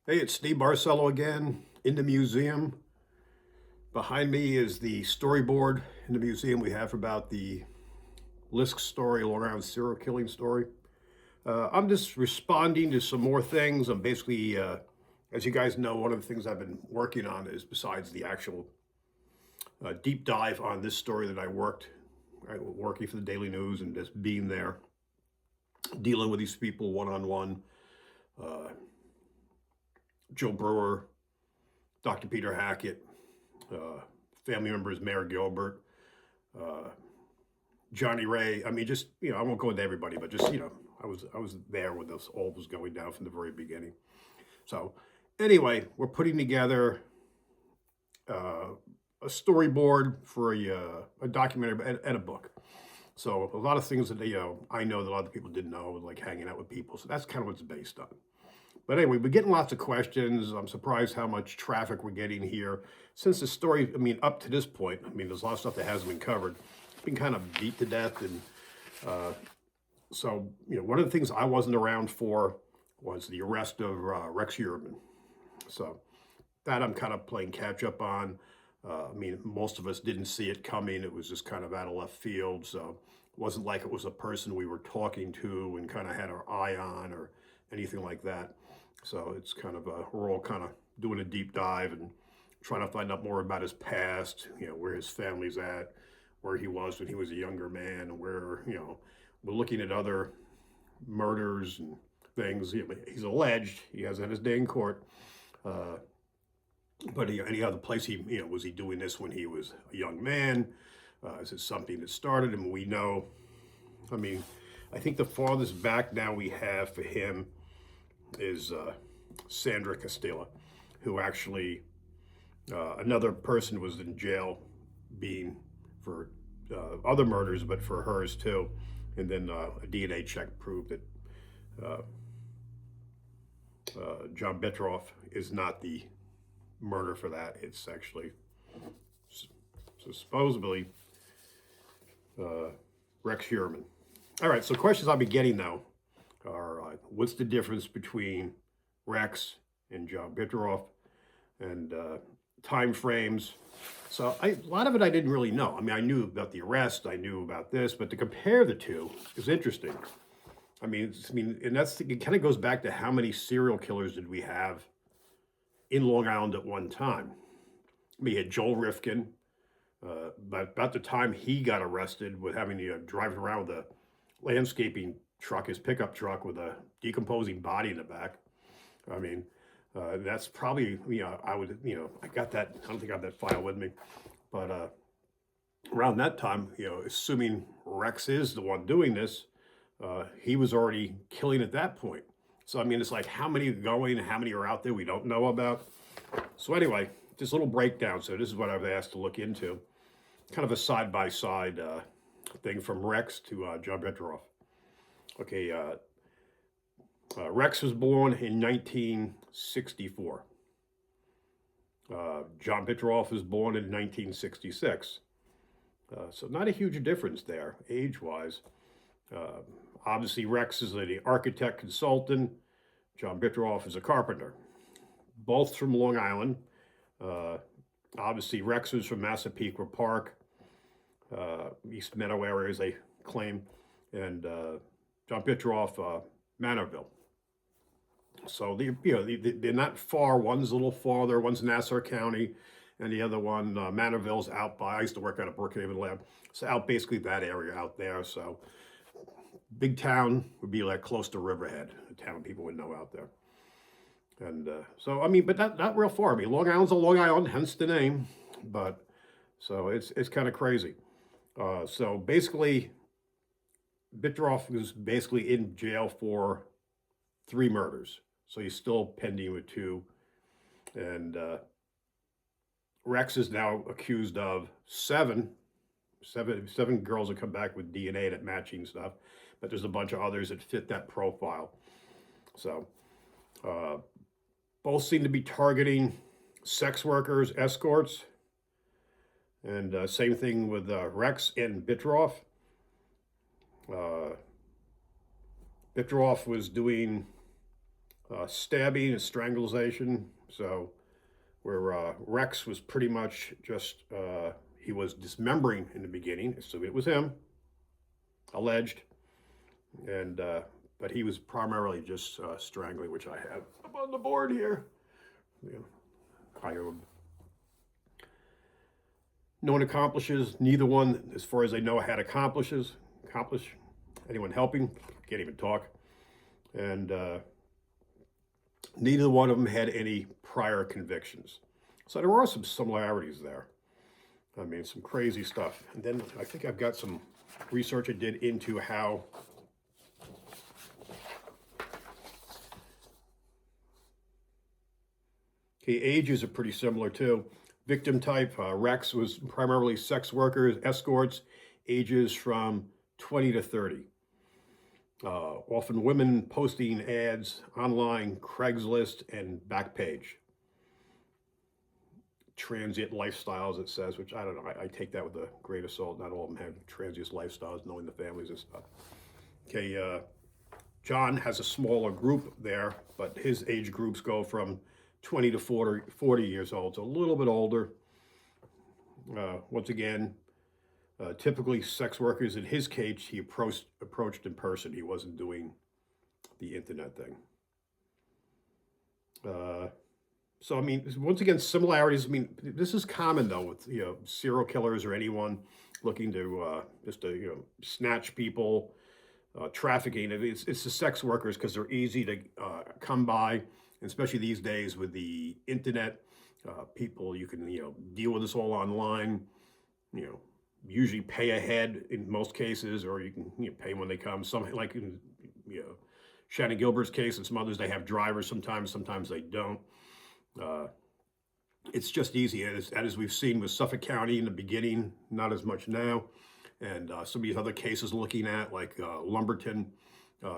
Hey, it's Steve Barcelo again in the museum. Behind me is the storyboard in the museum we have about the Lisk story, Long Island serial killing story. I'm just responding to some more things. I'm basically, as you guys know, one of the things I've been working on is besides the actual deep dive on this story that working for the Daily News and just being there, dealing with these people one on one. Joe Brewer, Dr. Peter Hackett, uh, family members, Mayor Gilbert, uh, Johnny Ray. I mean, just I won't go into everybody, but just I was there when this all was going down from the very beginning. So anyway, we're putting together uh, a storyboard for a documentary and a book. So a lot of things that I know that a lot of people didn't know, like hanging out with people. So that's kind of what it's based on. But anyway, we're getting lots of questions. I'm surprised how much traffic we're getting here. Since the story, I mean, up to this point, I mean, there's a lot of stuff that hasn't been covered. It's been kind of beat to death. And so, one of the things I wasn't around for was the arrest of Rex Heuermann. So that I'm kind of playing catch up on. I mean, most of us didn't see it coming. It was just kind of out of left field. So it wasn't like it was a person we were talking to and kind of had our eye on or anything like that. So it's kind of we're all kind of doing a deep dive and trying to find out more about his past, where his family's at, where he was when he was a younger man, and where, we're looking at other murders and things. He's alleged, he has had his day in court, but any other place was he doing this when he was a young man? Is it something that started him? We know, I mean, I think the farthest back now we have for him is Sandra Costilla, who actually, another person was in jail being for other murders, but for hers too. And then a DNA check proved that John Bittrolff is not the murder for that. It's actually supposedly Rex Heuermann. All right, so questions I'll be getting now are what's the difference between Rex and John Bittrolff, and time frames. So a lot of it I didn't really know. I mean, I knew about the arrest, I knew about this, but to compare the two is interesting. And it kind of goes back to how many serial killers did we have in Long Island at one time? We had Joel Rifkin, but about the time he got arrested with having to drive around with a landscaping truck, his pickup truck with a decomposing body in the back. I mean, that's probably, I got that, I don't think I have that file with me, but around that time, assuming Rex is the one doing this, he was already killing at that point. So, I mean, it's like how many are going, how many are out there we don't know about. So anyway, this little breakdown. So this is what I've asked to look into. Kind of a side-by-side thing from Rex to John Bittrolff. Okay, Rex was born in 1964. John Bittrolff was born in 1966. So not a huge difference there, age-wise. Obviously, Rex is an architect consultant. John Bittrolff is a carpenter. Both from Long Island. Obviously, Rex was from Massapequa Park, East Meadow area, as they claim, and John Bittrolff, Manorville. So they're not far. One's a little farther. One's Nassau County, and the other one, Manorville's out by. I used to work at a Brookhaven lab, so out basically that area out there. So big town would be like close to Riverhead, a town people would know out there. And so I mean, but not real far. I mean, Long Island's a Long Island, hence the name. But so it's kind of crazy. So basically, Bittrolff was basically in jail for 3 murders. So he's still pending with 2. And Rex is now accused of 7 girls that come back with DNA that matching stuff. But there's a bunch of others that fit that profile. So both seem to be targeting sex workers, escorts. And same thing with Rex and Bittrolff. Bittrolff was doing Stabbing and strangulation. So where Rex was pretty much just, he was dismembering in the beginning, so it was him, alleged, and but he was primarily just strangling, which I have up on the board here. Yeah. Known accomplices, neither one, as far as I know, had accomplish anyone helping. Can't even talk, and neither one of them had any prior convictions. So there are some similarities there. I mean, some crazy stuff. And then I think I've got some research I did into how ages are pretty similar too. Victim type, Rex was primarily sex workers, escorts, ages from 20 to 30. Often women posting ads online, Craigslist, and Backpage. Transient lifestyles, it says, which I don't know. I take that with a grain of salt. Not all of them have transient lifestyles, knowing the families and stuff. Okay, John has a smaller group there, but his age groups go from 20 to 40 years old, so a little bit older. Once again, typically sex workers. In his case, he approached in person. He wasn't doing the internet thing. So I mean, once again, similarities. I mean, this is common though with serial killers or anyone looking to just to snatch people, trafficking. It's the sex workers because they're easy to come by, especially these days with the internet. People, you can deal with this all online. Usually pay ahead in most cases, or you can pay when they come. Some, like in Shannon Gilbert's case and some others, they have drivers sometimes they don't. It's just easy, as we've seen with Suffolk County in the beginning, not as much now. And some of these other cases looking at, like Lumberton,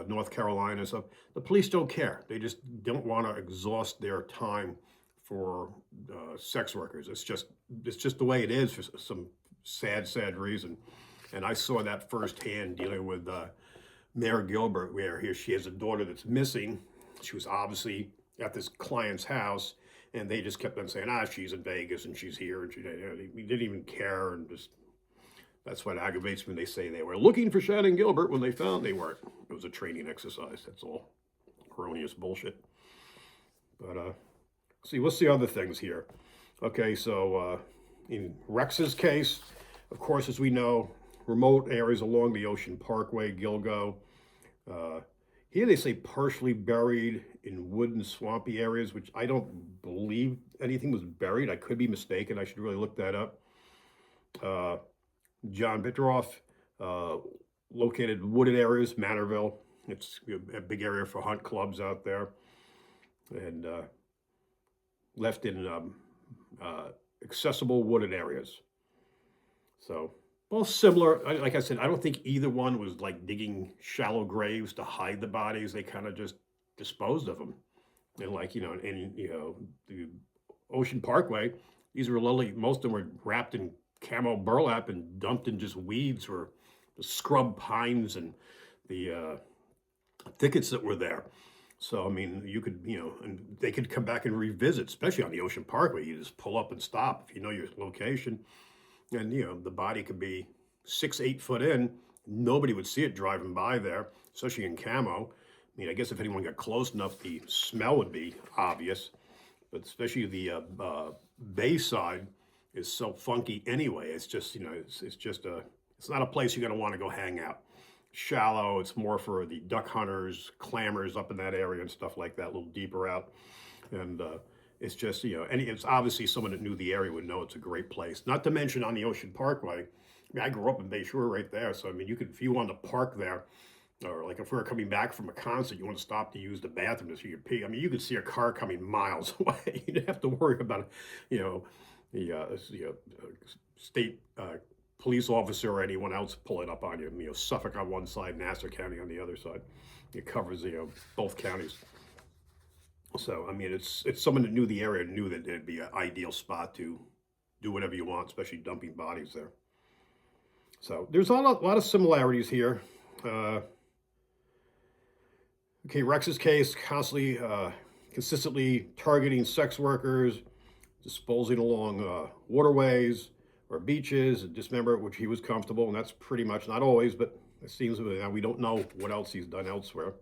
North Carolina and stuff, the police don't care. They just don't want to exhaust their time for sex workers. It's just the way it is for some sad reason. And I saw that firsthand dealing with Mayor Gilbert, where she has a daughter that's missing. She was obviously at this client's house, and they just kept on saying, she's in Vegas and she's here, and we didn't even care, and just that's what aggravates when they say they were looking for Shannon Gilbert when they found they weren't. It was a training exercise. That's all erroneous bullshit. But see, what's the other things here? Okay, so in Rex's case, of course, as we know, remote areas along the Ocean Parkway, Gilgo. Here they say partially buried in wood and swampy areas, which I don't believe anything was buried. I could be mistaken. I should really look that up. John Bittrolff, located wooded areas, Manorville. It's a big area for hunt clubs out there. And left in accessible wooded areas. So both similar. Like I said, I don't think either one was like digging shallow graves to hide the bodies. They kind of just disposed of them. And like, the Ocean Parkway, these were literally, most of them were wrapped in camo burlap and dumped in just weeds or the scrub pines and the thickets that were there. So, I mean, you could, and they could come back and revisit, especially on the Ocean Parkway. You just pull up and stop if you know your location. And, the body could be 6-8 foot in. Nobody would see it driving by there, especially in camo. I mean, I guess if anyone got close enough, the smell would be obvious. But especially the bay side is so funky anyway. It's just, it's not a place you're going to want to go hang out. Shallow, it's more for the duck hunters, clammers up in that area and stuff like that, a little deeper out. And it's just, and it's obviously someone that knew the area would know it's a great place. Not to mention on the Ocean Parkway. I mean, I grew up in Bay Shore right there. So, I mean, you could, if you wanted to park there, or like if we were coming back from a concert, you want to stop to use the bathroom so you could pee. I mean, you could see a car coming miles away. You didn't have to worry about, the state police officer or anyone else pulling up on you. Suffolk on one side, Nassau County on the other side. It covers both counties. So I mean, it's someone that knew the area, knew that it'd be an ideal spot to do whatever you want, especially dumping bodies there. So there's a lot of similarities here. Okay, Rex's case, consistently targeting sex workers, disposing along waterways or beaches, and dismember, which he was comfortable, and that's pretty much, not always, but it seems now we don't know what else he's done elsewhere.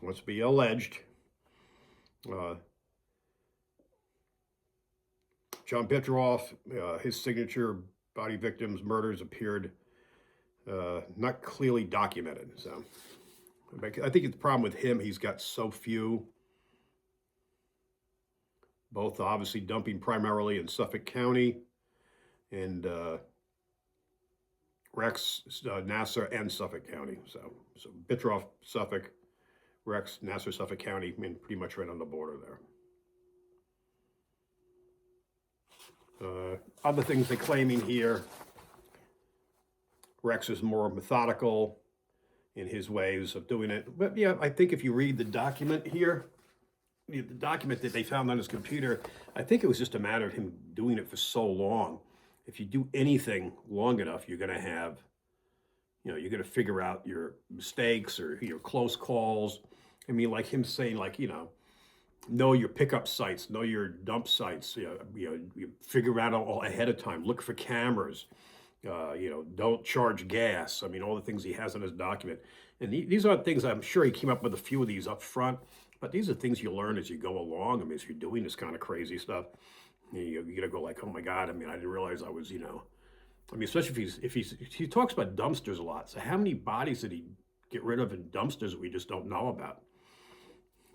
Wants to be alleged. John Bittrolff, his signature body victims' murders appeared not clearly documented. So I think the problem with him, he's got so few, both obviously dumping primarily in Suffolk County and Rex, Nassau, and Suffolk County. So Bittrolff, Suffolk, Rex, Nassau, Suffolk County, I mean, pretty much right on the border there. Other things they're claiming here, Rex is more methodical in his ways of doing it. But yeah, I think if you read the document here, the document that they found on his computer, I think it was just a matter of him doing it for so long. If you do anything long enough, you're going to have, you're going to figure out your mistakes or your close calls. I mean, like him saying, like, know your pickup sites, know your dump sites, you figure out all ahead of time, look for cameras, don't charge gas. I mean, all the things he has in his document. And these aren't things, I'm sure he came up with a few of these up front, but these are things you learn as you go along. I mean, as you're doing this kind of crazy stuff, you're gonna go like, oh my God, I mean, I didn't realize I was, I mean, especially if he talks about dumpsters a lot. So how many bodies did he get rid of in dumpsters that we just don't know about?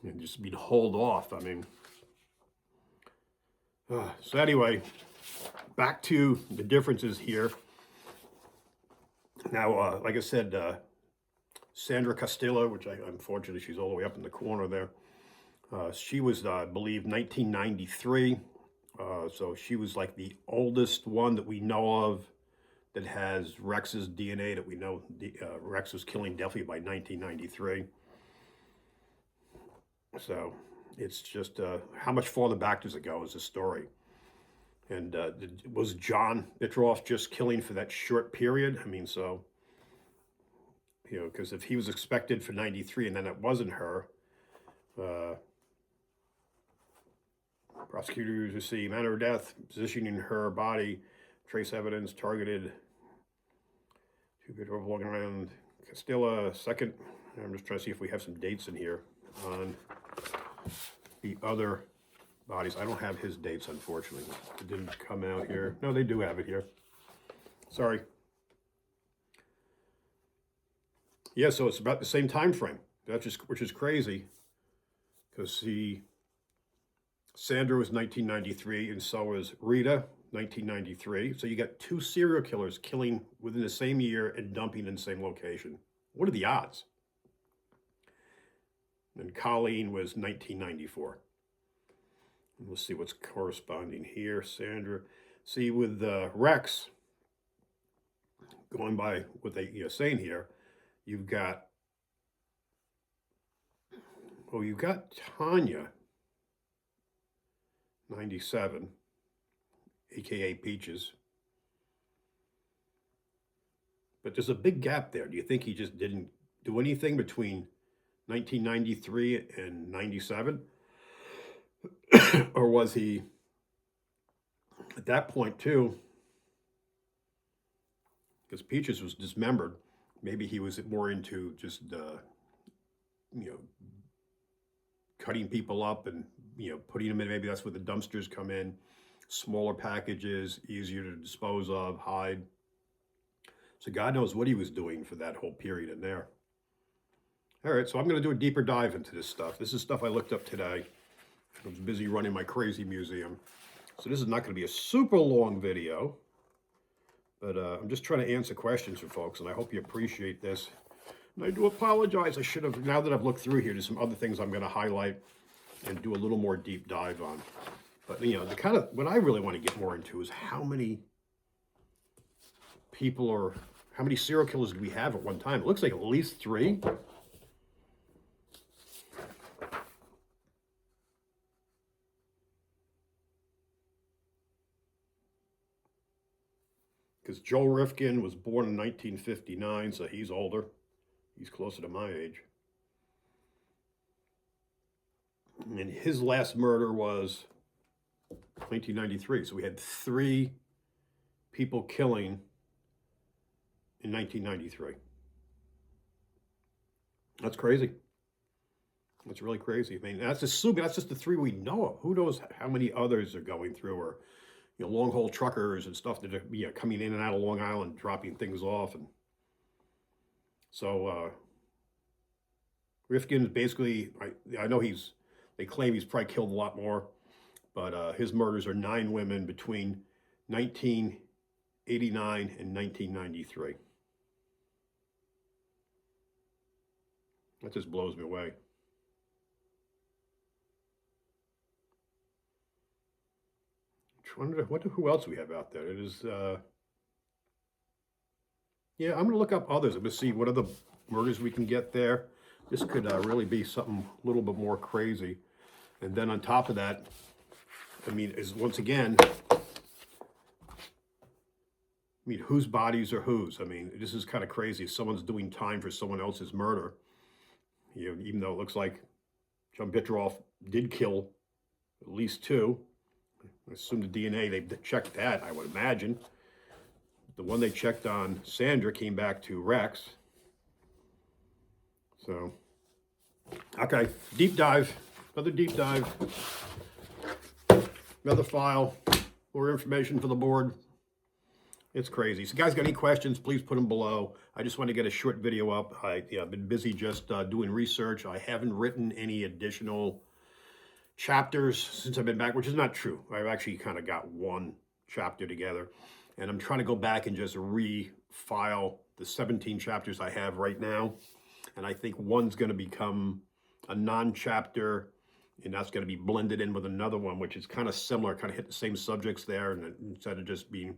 And just be hauled off. I mean, so anyway, back to the differences here. Now, like I said, Sandra Costilla, which unfortunately she's all the way up in the corner there. She was, I believe, 1993. So she was like the oldest one that we know of that has Rex's DNA that we know Rex was killing definitely by 1993. So it's just how much farther back does it go is the story. And was John Bittrolff just killing for that short period? I mean, so, because if he was expected for 93 and then it wasn't her, prosecutors receive manner of death, positioning her body, trace evidence, targeted to Bittrolff walking around Costilla. Second, I'm just trying to see if we have some dates in here on the other bodies. I don't have his dates, unfortunately. It didn't come out here. No, they do have it here. Sorry. Yeah, so it's about the same time frame. Which is crazy, because Sandra was 1993, and so was Rita, 1993. So you got two serial killers killing within the same year and dumping in the same location. What are the odds? And Colleen was 1994. And we'll see what's corresponding here. Sandra, see with Rex, going by what they saying here, you've got Tanya, 97, aka Peaches. But there's a big gap there. Do you think he just didn't do anything between 1993 and 97? Or was he, at that point too, because Peaches was dismembered, maybe he was more into just, cutting people up and, putting them in, maybe that's where the dumpsters come in, smaller packages, easier to dispose of, hide. So God knows what he was doing for that whole period in there. All right, so I'm going to do a deeper dive into this stuff. This is stuff I looked up today. I was busy running my crazy museum. So this is not going to be a super long video, but I'm just trying to answer questions for folks, and I hope you appreciate this. And I do apologize. I should have, now that I've looked through here, there's some other things I'm going to highlight and do a little more deep dive on. But, the kind of, what I really want to get more into is how many serial killers do we have at one time? It looks like at least 3. Because Joel Rifkin was born in 1959, so he's older. He's closer to my age. And his last murder was 1993. So we had 3 people killing in 1993. That's crazy. That's really crazy. I mean, that's assuming that's just the 3 we know of. Who knows how many others are going through, or long haul truckers and stuff that are coming in and out of Long Island, dropping things off. And so Rifkin's basically, I know they claim he's probably killed a lot more, but his murders are 9 women between 1989 and 1993. That just blows me away. Wonder who else we have out there. It is, yeah, I'm going to look up others. I'm going to see what other murders we can get there. This could really be something a little bit more crazy. And then on top of that, I mean, is once again, whose bodies are whose? I mean, this is kind of crazy. Someone's doing time for someone else's murder. Even though it looks like John Bittrolff did kill at least 2. I assume the DNA, they checked that, I would imagine. The one they checked on Sandra came back to Rex. So, okay, deep dive, another deep dive, another file, more information for the board. It's crazy. So guys, got any questions, please put them below. I just want to get a short video up. I've been busy just doing research. I haven't written any additional chapters since I've been back, which is not true. I've actually kind of got 1 chapter together, and I'm trying to go back and just refile the 17 chapters I have right now. And I think one's going to become a non-chapter, and that's going to be blended in with another one, which is kind of similar, kind of hit the same subjects there. And instead of just being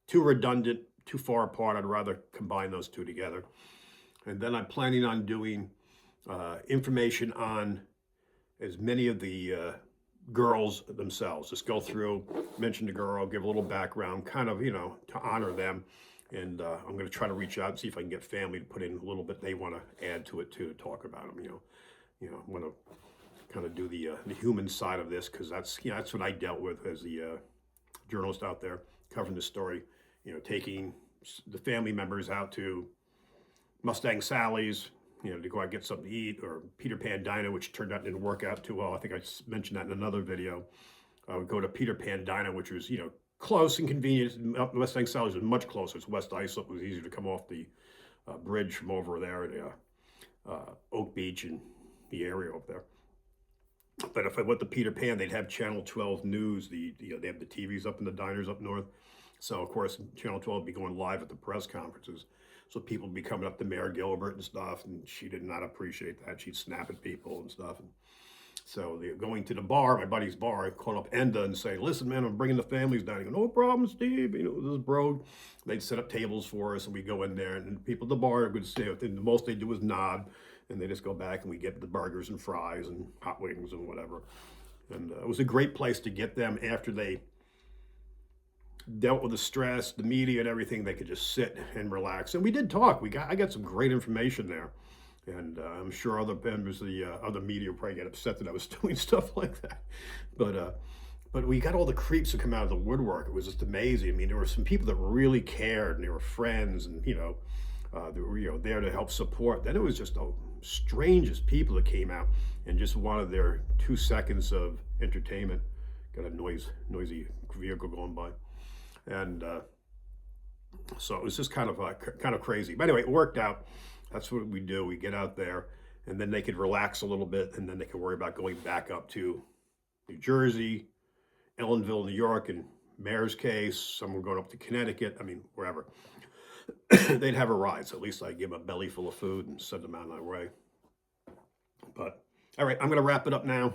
too redundant, too far apart, I'd rather combine those 2 together. And then I'm planning on doing information on as many of the girls themselves. Just go through, mention the girl, give a little background, kind of, to honor them. And I'm going to try to reach out and see if I can get family to put in a little bit they want to add to it too, to talk about them. I want to kind of do the human side of this, because that's that's what I dealt with as the journalist out there covering the story. Taking the family members out to Mustang Sally's, to go out and get something to eat, or Peter Pan Diner, which turned out didn't work out too well. I think I mentioned that in another video. I would go to Peter Pan Diner, which was, close and convenient. Mustang Sally's was much closer. It's West Islip. It was easier to come off the bridge from over there at Oak Beach and the area up there. But if I went to Peter Pan, they'd have Channel 12 News. They have the TVs up in the diners up north. So, of course, Channel 12 would be going live at the press conferences. So people would be coming up to Mayor Gilbert and stuff, and she did not appreciate that. She'd snap at people and stuff. And so they're going to the bar, my buddy's bar, call up Enda and say, "Listen, man, I'm bringing the families down." He go, "No problem, Steve." This bro, they'd set up tables for us, and we go in there, and people at the bar would say, the most they do is nod, and they just go back, and we get the burgers and fries and hot wings and whatever. And it was a great place to get them after they dealt with the stress, the media and everything. They could just sit and relax. And we did talk. I got some great information there. And I'm sure other members of the other media would probably get upset that I was doing stuff like that. But we got all the creeps to come out of the woodwork. It was just amazing. I mean, there were some people that really cared, and they were friends, and they were there to help support. Then it was just the strangest people that came out and just wanted their 2 seconds of entertainment. Got a noisy vehicle going by. And so it was just kind of crazy. But anyway, it worked out. That's what we do. We get out there, and then they could relax a little bit, and then they could worry about going back up to New Jersey, Ellenville, New York, and Mayor's case. Some were going up to Connecticut. I mean, wherever. They'd have a ride. So at least I'd give them a belly full of food and send them on their way. But all right, I'm going to wrap it up now.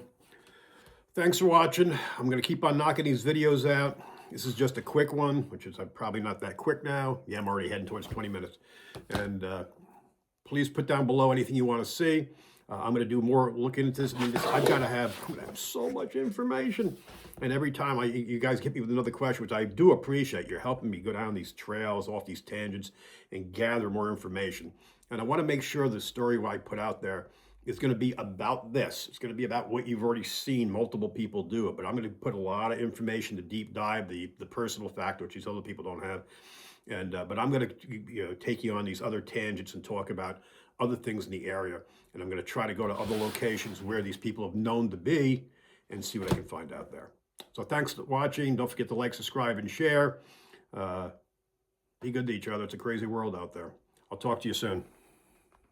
Thanks for watching. I'm going to keep on knocking these videos out. This is just a quick one, which is probably not that quick now. Yeah, I'm already heading towards 20 minutes. And please put down below anything you want to see. I'm going to do more looking into this. I mean, I'm going to have so much information. And every time you guys hit me with another question, which I do appreciate, you're helping me go down these trails, off these tangents, and gather more information. And I want to make sure the story I put out there is going to be about this. It's going to be about what you've already seen multiple people do it, but I'm going to put a lot of information to deep dive the personal factor, which these other people don't have. And but I'm going to take you on these other tangents and talk about other things in the area. And I'm going to try to go to other locations where these people have known to be and see what I can find out there. So thanks for watching. Don't forget to like, subscribe, and share. Be good to each other. It's a crazy world out there. I'll talk to you soon.